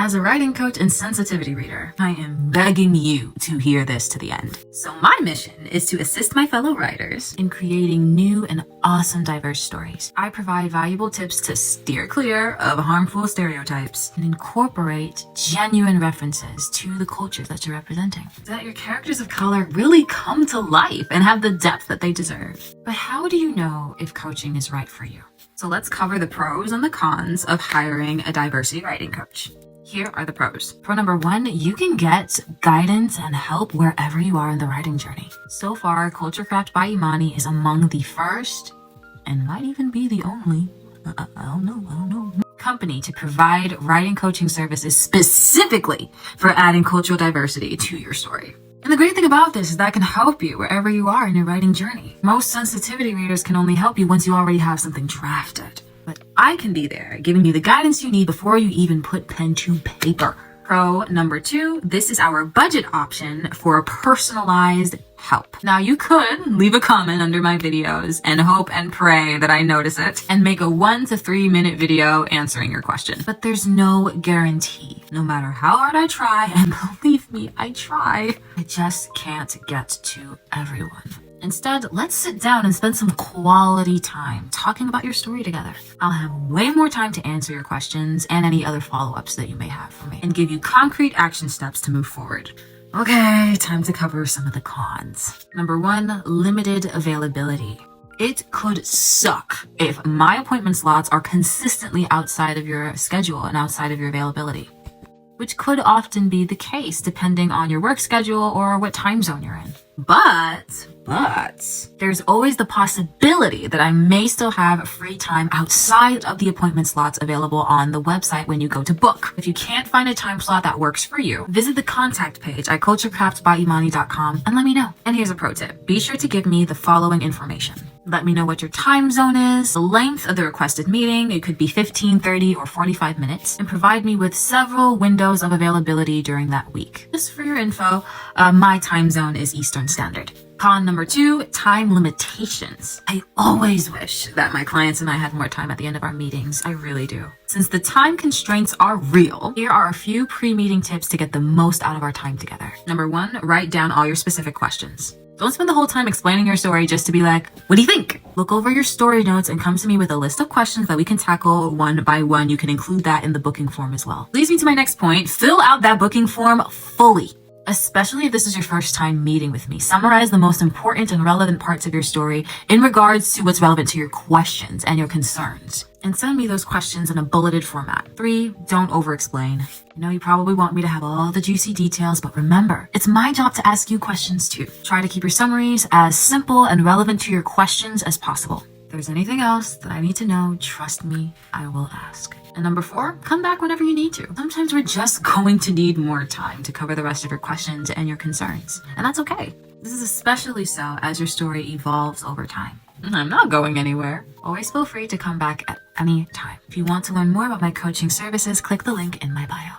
As a writing coach and sensitivity reader, I am begging you to hear this to the end. So my mission is to assist my fellow writers in creating new and awesome diverse stories. I provide valuable tips to steer clear of harmful stereotypes and incorporate genuine references to the cultures that you're representing, so that your characters of color really come to life and have the depth that they deserve. But how do you know if coaching is right for you? So let's cover the pros and the cons of hiring a diversity writing coach. Here are the pros. Pro number 1, you can get guidance and help wherever you are in the writing journey. So far, Culture Craft by Imani is among the first, and might even be the only, I don't know, company to provide writing coaching services specifically for adding cultural diversity to your story. And the great thing about this is that I can help you wherever you are in your writing journey. Most sensitivity readers can only help you once you already have something drafted. But I can be there, giving you the guidance you need before you even put pen to paper. Pro number 2, this is our budget option for personalized help. Now you could leave a comment under my videos and hope and pray that I notice it and make a 1 to 3 minute video answering your question. But there's no guarantee. No matter how hard I try, and believe me, I try, I just can't get to everyone. Instead, let's sit down and spend some quality time talking about your story together. I'll have way more time to answer your questions and any other follow-ups that you may have for me, and give you concrete action steps to move forward. Okay, time to cover some of the cons. Number 1, limited availability. It could suck if my appointment slots are consistently outside of your schedule and outside of your availability, which could often be the case depending on your work schedule or what time zone you're in. But there's always the possibility that I may still have free time outside of the appointment slots available on the website when you go to book. If you can't find a time slot that works for you, visit the contact page at culturecraftbyimani.com and let me know. And here's a pro tip. Be sure to give me the following information. Let me know what your time zone is, the length of the requested meeting, it could be 15, 30, or 45 minutes, and provide me with several windows of availability during that week. Just for your info, my time zone is Eastern Standard. Con number 2, time limitations. I always wish that my clients and I had more time at the end of our meetings. I really do. Since the time constraints are real, here are a few pre-meeting tips to get the most out of our time together. Number 1, write down all your specific questions. Don't spend the whole time explaining your story just to be like, what do you think? Look over your story notes and come to me with a list of questions that we can tackle one by one. You can include that in the booking form as well. Leads me to my next point. Fill out that booking form fully. Especially if this is your first time meeting with me. Summarize the most important and relevant parts of your story in regards to what's relevant to your questions and your concerns. And send me those questions in a bulleted format. 3, don't over-explain. I know you probably want me to have all the juicy details, but remember, it's my job to ask you questions too. Try to keep your summaries as simple and relevant to your questions as possible. If there's anything else that I need to know, trust me, I will ask. And number 4, come back whenever you need to. Sometimes we're just going to need more time to cover the rest of your questions and your concerns. And that's okay. This is especially so as your story evolves over time. I'm not going anywhere. Always feel free to come back at any time. If you want to learn more about my coaching services, click the link in my bio.